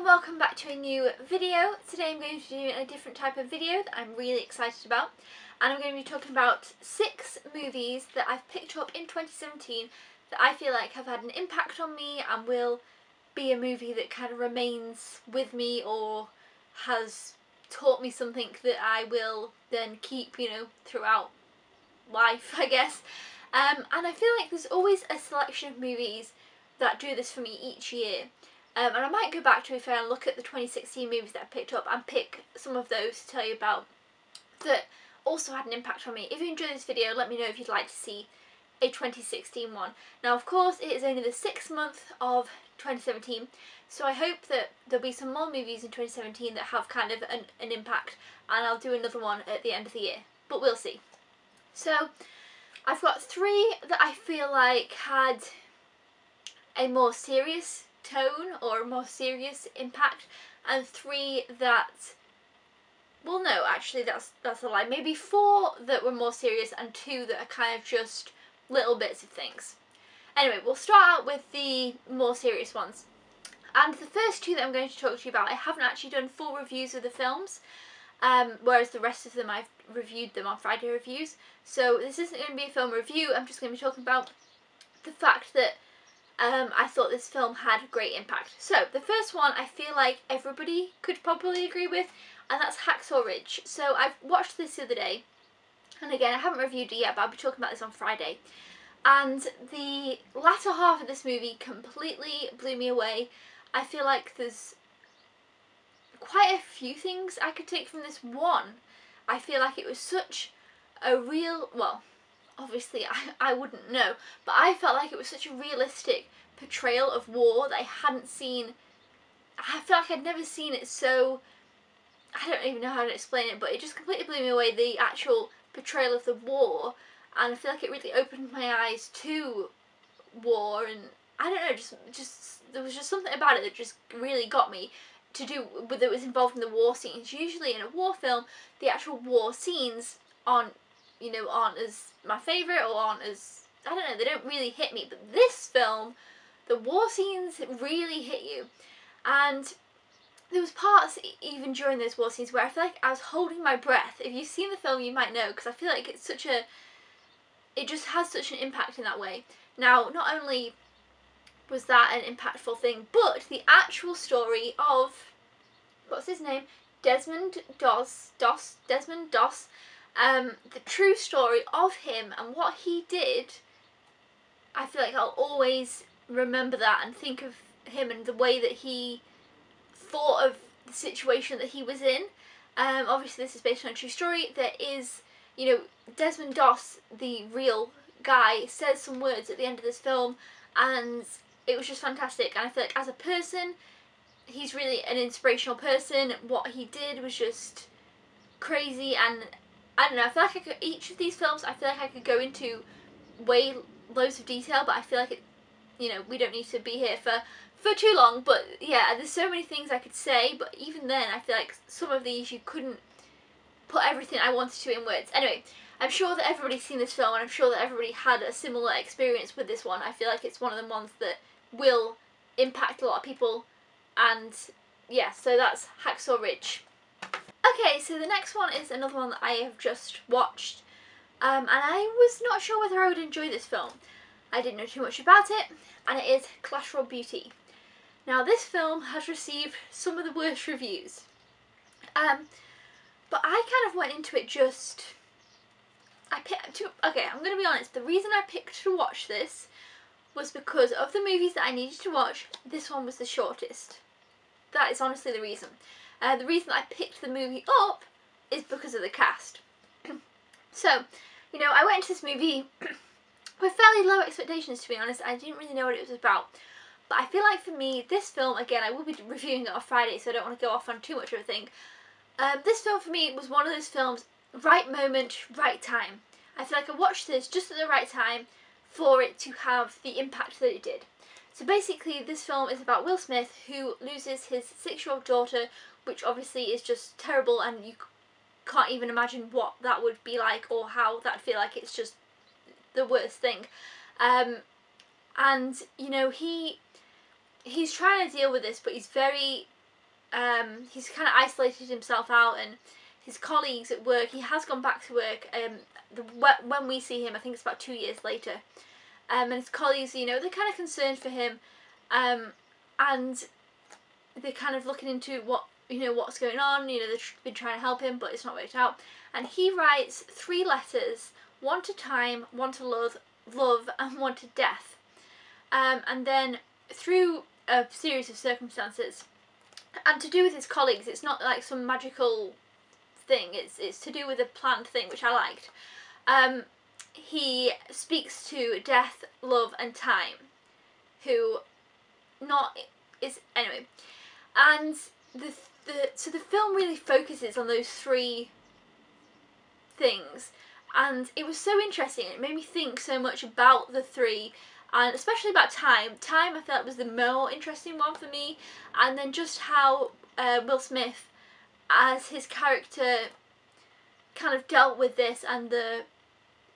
welcome back to a new video. Today I'm going to be doing a different type of video that I'm really excited about, and I'm going to be talking about 6 movies that I've picked up in 2017 that I feel like have had an impact on me and will be a movie that kind of remains with me or has taught me something that I will then keep, throughout life, I guess. And I feel like there's always a selection of movies that do this for me each year. And I might go back, to be fair, and look at the 2016 movies that I picked up and pick some of those to tell you about that also had an impact on me. If you enjoyed this video, let me know if you'd like to see a 2016 one. Now, of course, it is only the 6th month of 2017, so I hope that there'll be some more movies in 2017 that have kind of an impact, and I'll do another one at the end of the year, but we'll see. So, I've got 3 that I feel like had a more serious tone or a more serious impact, and 3 that, well, no, actually that's a lie, maybe 4 that were more serious and 2 that are kind of just little bits of things. Anyway, we'll start out with the more serious ones, and the first 2 that I'm going to talk to you about, I haven't actually done full reviews of the films, whereas the rest of them I've reviewed them on Friday reviews, so this isn't going to be a film review. I'm just going to be talking about the fact that I thought this film had great impact. So, the first one I feel like everybody could probably agree with, and that's Hacksaw Ridge. So, I've watched this the other day, and again, I haven't reviewed it yet, but I'll be talking about this on Friday. And the latter half of this movie completely blew me away. I feel like there's quite a few things I could take from this one. I feel like it was such a real, well, obviously I wouldn't know, but I felt like it was such a realistic portrayal of war that I hadn't seen. I feel like I'd never seen it so, I don't even know how to explain it, but it just completely blew me away, the actual portrayal of the war, and I feel like it really opened my eyes to war, and I don't know, just there was just something about it that just really got me to do with it was involved in the war scenes. Usually in a war film, the actual war scenes aren't as my favourite, or aren't as, I don't know, they don't really hit me, but this film, the war scenes really hit you. And there was parts even during those war scenes where I feel like I was holding my breath. If you've seen the film, you might know, because I feel like it just has such an impact in that way. Now, not only was that an impactful thing, but the actual story of, what's his name? Desmond Doss, the true story of him and what he did, I feel like I'll always remember that and think of him and the way that he thought of the situation that he was in. Obviously this is based on a true story. There is, Desmond Doss, the real guy, says some words at the end of this film, and it was just fantastic. And I feel like as a person, he's really an inspirational person. What he did was just crazy, and I don't know, I feel like each of these films, I feel like I could go into loads of detail, but I feel like we don't need to be here for too long. But yeah, there's so many things I could say, but even then, I feel like some of these you couldn't put everything I wanted to in words. Anyway, I'm sure that everybody's seen this film, and I'm sure that everybody had a similar experience with this one. I feel like it's one of the ones that will impact a lot of people, and yeah, so that's Hacksaw Ridge. Okay, so the next one is another one that I have just watched, and I was not sure whether I would enjoy this film. I didn't know too much about it, and it is Collateral Beauty. Now, this film has received some of the worst reviews, but I kind of went into it okay, I'm going to be honest, the reason I picked to watch this was because of the movies that I needed to watch, this one was the shortest. That is honestly the reason. The reason I picked the movie up is because of the cast. So, I went into this movie with fairly low expectations, to be honest. I didn't really know what it was about. But I feel like for me, this film, again, I will be reviewing it on Friday, so I don't want to go off on too much of a thing. This film for me was one of those films, right moment, right time. I feel like I watched this just at the right time for it to have the impact that it did. So basically, this film is about Will Smith, who loses his 6-year-old daughter, which obviously is just terrible, and you can't even imagine what that would be like or how that'd feel like. It's just the worst thing. And he's trying to deal with this, but he's very he's kind of isolated himself out, and his colleagues at work, he has gone back to work, when we see him, I think it's about 2 years later, and his colleagues, you know, they're kind of concerned for him, and they're kind of looking into what's going on. You know, they've been trying to help him, but it's not worked out. And he writes 3 letters, one to time, one to love, and one to death. And then through a series of circumstances, and to do with his colleagues, it's not like some magical thing. It's to do with a planned thing, which I liked. He speaks to death, love, and time, who anyway, and so the film really focuses on those 3 things, and it was so interesting. It made me think so much about the 3, and especially about time. Time, I felt, was the more interesting one for me, and then just how Will Smith, as his character, kind of dealt with this, and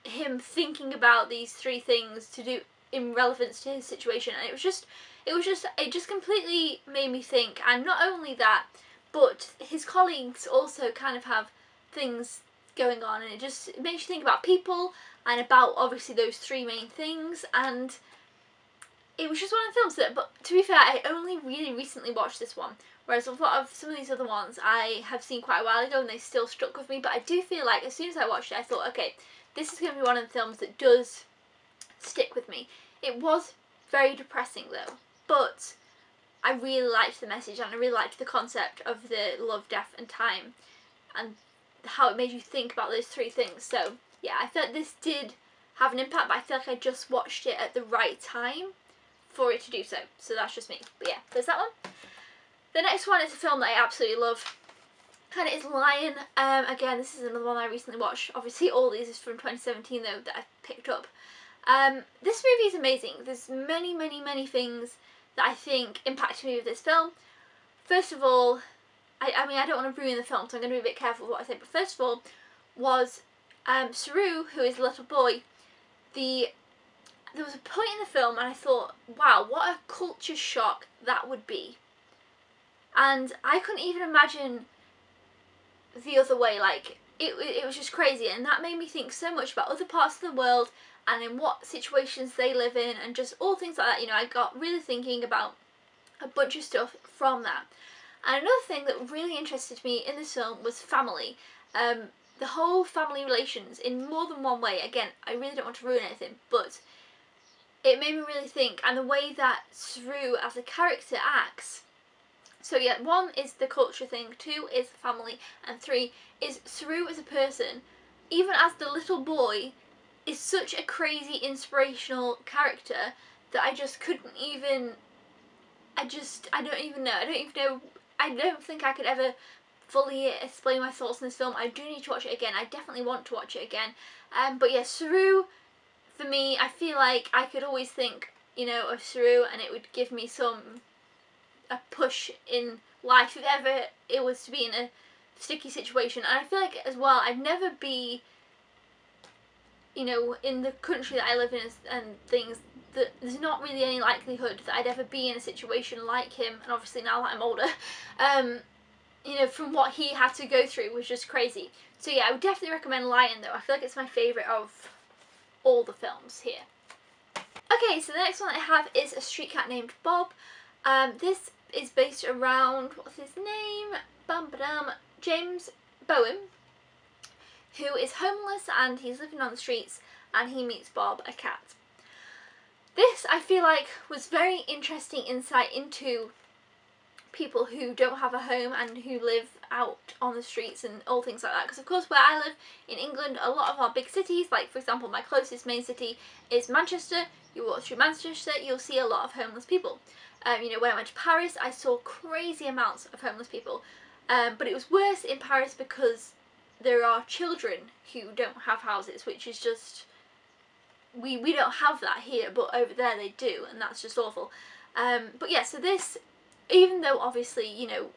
him thinking about these 3 things to do in relevance to his situation, and it just completely made me think. And not only that, but his colleagues also kind of have things going on, and it makes you think about people and about obviously those 3 main things. And it was just one of the films that, but to be fair, I only really recently watched this one, whereas a lot of some of these other ones I have seen quite a while ago and they still stuck with me. But I do feel like as soon as I watched it, I thought, okay, this is going to be one of the films that does stick with me. It was very depressing though, but I really liked the message, and I really liked the concept of the love, death, and time, and how it made you think about those 3 things. So yeah, I thought this did have an impact, but I feel like I just watched it at the right time for it to do so. So that's just me. But yeah, there's that one. The next one is a film that I absolutely love, and it is Lion. Again, this is another one I recently watched. Obviously all these is from 2017 though that I picked up. This movie is amazing. There's many things that I think impacted me with this film. First of all, I mean, I don't want to ruin the film, so I'm going to be a bit careful with what I say, but first of all was Saru, who is a little boy. There was a point in the film and I thought, wow, what a culture shock that would be. And I couldn't even imagine the other way. Like, it was just crazy, and that made me think so much about other parts of the world and in what situations they live in, and just all things like that. You know, I got really thinking about a bunch of stuff from that. And another thing that really interested me in this film was family. The whole family relations in more than one way. Again, I really don't want to ruin anything, but it made me really think, and the way that Saru as a character acts. So yeah, 1 is the culture thing, 2 is family, and 3 is Saru as a person, even as the little boy, is such a crazy inspirational character that I just couldn't even, I don't even know, I don't think I could ever fully explain my thoughts on this film. I do need to watch it again. I definitely want to watch it again. But yeah, Saru, for me, I feel like I could always think, you know, of Saru, and it would give me a push in life if ever it was to be in a sticky situation. And I feel like as well, I'd never be, you know, in the country that I live in and things, that there's not really any likelihood that I'd ever be in a situation like him. And obviously now that I'm older, you know, from what he had to go through was just crazy. So yeah, I would definitely recommend Lion though. I feel like it's my favourite of all the films here. Okay, so the next one I have is A Street Cat Named Bob. This is based around, what's his name? James Bowen, who is homeless and he's living on the streets, and he meets Bob, a cat. This, I feel like, was very interesting insight into people who don't have a home and who live out on the streets and all things like that. Because of course where I live in England, a lot of our big cities, like for example my closest main city is Manchester. You walk through Manchester, you'll see a lot of homeless people. You know, when I went to Paris, I saw crazy amounts of homeless people. But it was worse in Paris because there are children who don't have houses, which is just, we don't have that here, but over there they do, and that's just awful. But yeah, so this, even though obviously, you know,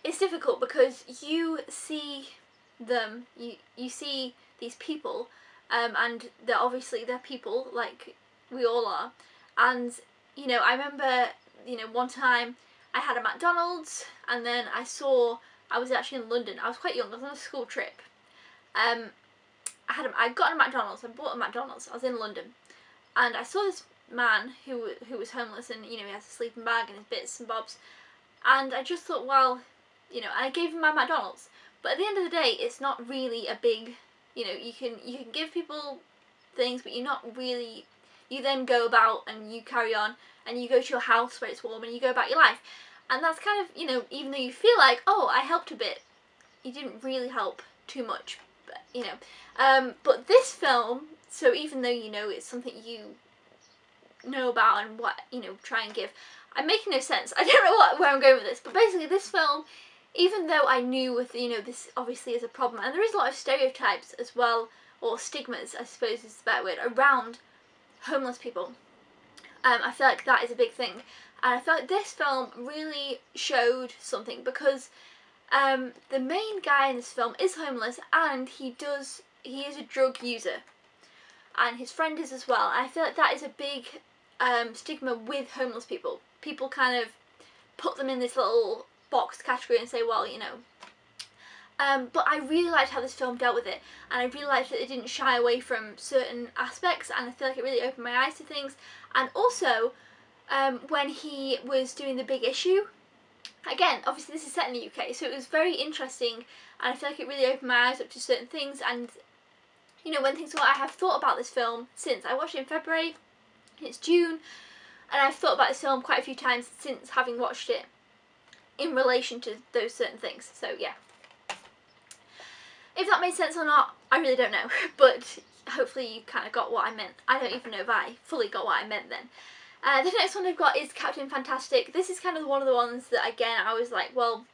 it's difficult because you see them, you see these people, and they're people like we all are. And you know, I remember, you know, one time I had a McDonald's, and then I was actually in London. I was quite young. I was on a school trip. I got a McDonald's. I bought a McDonald's. I was in London, and I saw this man who was homeless, and you know, he has a sleeping bag and his bits and bobs, and I just thought, well, you know, and I gave him my McDonald's. But at the end of the day, it's not really a big, you know, you can give people things, but you're not really. You then go about and you carry on, and you go to your house where it's warm, and you go about your life, and that's kind of, you know, even though you feel like, oh, I helped a bit, you didn't really help too much, but you know. But this film, so even though you know it's something you know about and what, you know, try and give, I'm making no sense. I don't know where I'm going with this, but basically this film, even though I knew with, you know, this obviously is a problem, and there is a lot of stereotypes as well, or stigmas, I suppose is the better word, around homeless people. I feel like that is a big thing, and I feel like this film really showed something, because the main guy in this film is homeless, and he is a drug user, and his friend is as well. And I feel like that is a big stigma with homeless people. People kind of put them in this little box category and say, well, you know. But I really liked how this film dealt with it, and I really liked that it didn't shy away from certain aspects, and I feel like it really opened my eyes to things. And also, when he was doing The Big Issue, again, obviously this is set in the UK, so it was very interesting, and I feel like it really opened my eyes up to certain things. And you know, I have thought about this film since. I watched it in February, it's June, and I've thought about this film quite a few times since having watched it in relation to those certain things, so yeah. If that made sense or not, I really don't know, but hopefully you kind of got what I meant. I don't even know if I fully got what I meant then. The next one I've got is Captain Fantastic. This is kind of one of the ones that, again, I was like, well,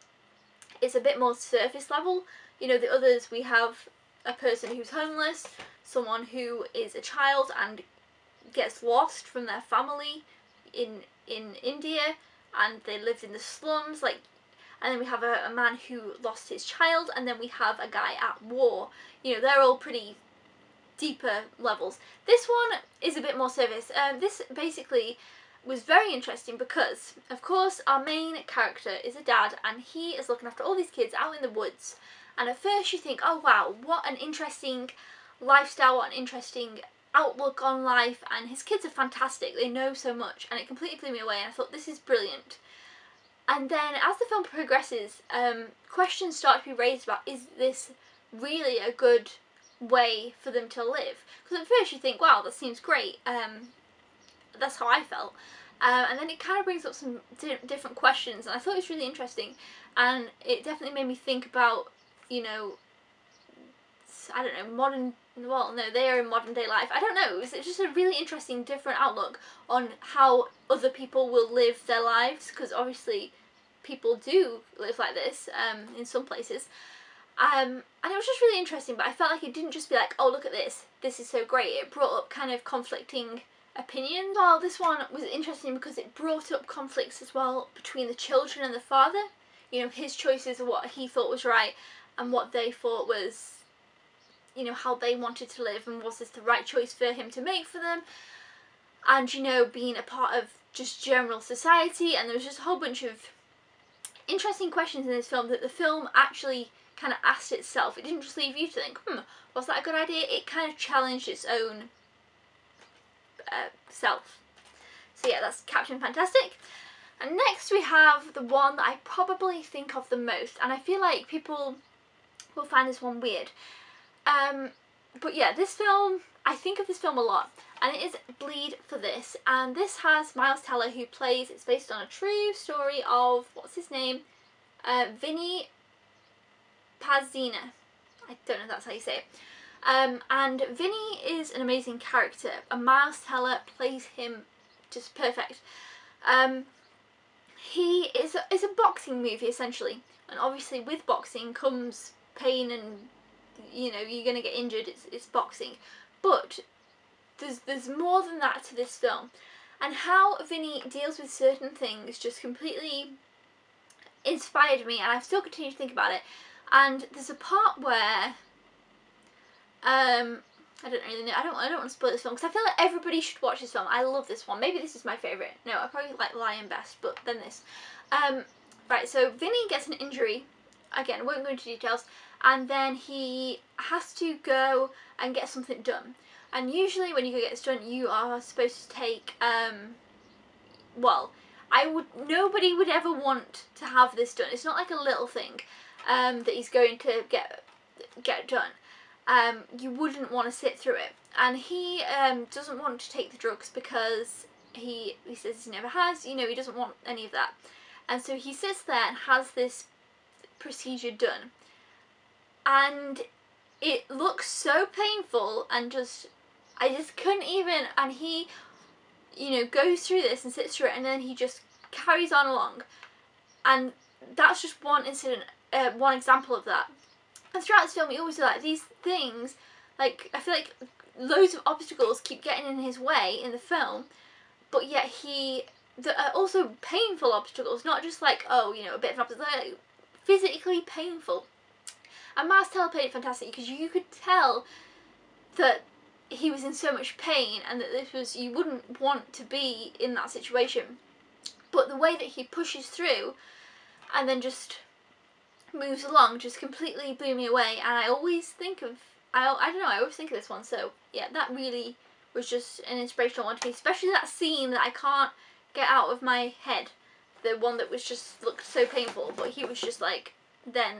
it's a bit more surface level. You know, the others, we have a person who's homeless, someone who is a child and gets lost from their family in India, and they lived in the slums, like. And then we have a man who lost his child, and then we have a guy at war. You know, they're all pretty deeper levels. This one is a bit more surface. This basically was very interesting because, of course, our main character is a dad, and he is looking after all these kids out in the woods. And at first you think, oh wow, what an interesting lifestyle, what an interesting outlook on life, and his kids are fantastic, they know so much, and it completely blew me away, and I thought, this is brilliant. And then as the film progresses, questions start to be raised about, is this really a good way for them to live? Because at first you think, wow, that seems great. That's how I felt. And then it kind of brings up some different questions, and I thought it was really interesting. And it definitely made me think about, you know, I don't know, well, no, they are in modern day life. I don't know, it's just a really interesting, different outlook on how other people will live their lives, because obviously people do live like this in some places. And it was just really interesting, but I felt like it didn't just be like, oh, look at this is so great. It brought up kind of conflicting opinions. Well, this one was interesting because it brought up conflicts as well between the children and the father. You know, his choices of what he thought was right and what they thought was, you know, how they wanted to live, and was this the right choice for him to make for them, and, you know, being a part of just general society. And there was just a whole bunch of interesting questions in this film that the film actually kind of asked itself. It didn't just leave you to think, was that a good idea? It kind of challenged its own self. So yeah, that's Captain Fantastic. And next we have the one that I probably think of the most, and I feel like people will find this one weird. But yeah, this film, I think of this film a lot, and it is Bleed for This, and this has Miles Teller, who plays, it's based on a true story of, what's his name, Vinny Pazina. I don't know if that's how you say it. And Vinny is an amazing character, and Miles Teller plays him just perfect. He is it's a boxing movie essentially, and obviously with boxing comes pain, and you know, you're gonna get injured. It's boxing, but there's more than that to this film, and how Vinny deals with certain things just completely inspired me, and I still continue to think about it. And there's a part where I don't really know. I don't want to spoil this film because I feel like everybody should watch this film. I love this one. Maybe this is my favourite. No, I probably like Lion best, but then this. Right, so Vinny gets an injury. Again, I won't go into details. And then he has to go and get something done. And usually when you go get this done, you are supposed to take, well, nobody would ever want to have this done. It's not like a little thing that he's going to get done. You wouldn't want to sit through it. And he doesn't want to take the drugs because he says he never has, you know, he doesn't want any of that. And so he sits there and has this procedure done. And it looks so painful, and I just couldn't even, and he, you know, goes through this and sits through it, and then he just carries on along. And that's just one incident, one example of that. And throughout this film, we always do like these things, like, I feel like loads of obstacles keep getting in his way in the film, but yet there are also painful obstacles, not just like, oh, you know, a bit of an obstacle, like physically painful. And Marcel played it fantastic because you could tell that he was in so much pain and that this was, you wouldn't want to be in that situation. But the way that he pushes through and then just moves along just completely blew me away. And I always think of, I don't know, I always think of this one. So yeah, that really was just an inspirational one to me, especially that scene that I can't get out of my head. The one that was just looked so painful, but he was just like, then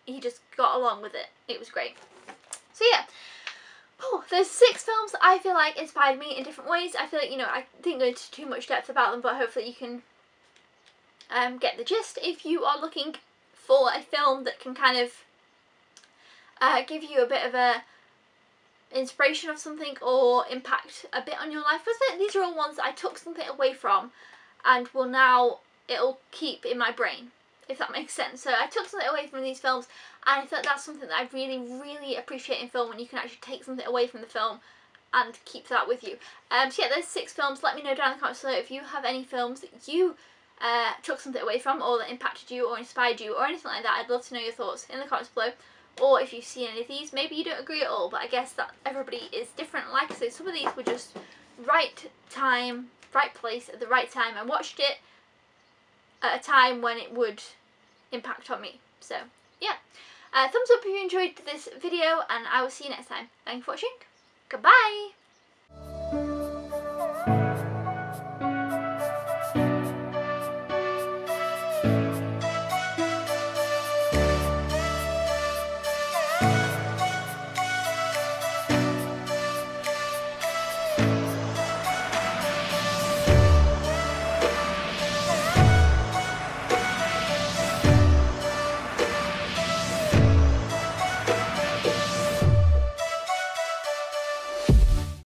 he just got along with it. It was great. So yeah, there's 6 films that I feel like inspired me in different ways. I feel like, you know, I didn't go into too much depth about them, but hopefully you can get the gist. If you are looking for a film that can kind of give you a bit of a inspiration of something or impact a bit on your life, because these are all ones that I took something away from and will now, it'll keep in my brain, if that makes sense. So I took something away from these films, and I thought that's something that I really, really appreciate in film, when you can actually take something away from the film and keep that with you. So yeah, there's 6 films. Let me know down in the comments below if you have any films that you took something away from, or that impacted you or inspired you or anything like that. I'd love to know your thoughts in the comments below. Or if you've seen any of these, maybe you don't agree at all, but I guess that everybody is different. Like I said, some of these were just right time, right place at the right time. I watched it at a time when it would impact on me. So yeah, thumbs up if you enjoyed this video, and I will see you next time. Thanks for watching. Goodbye.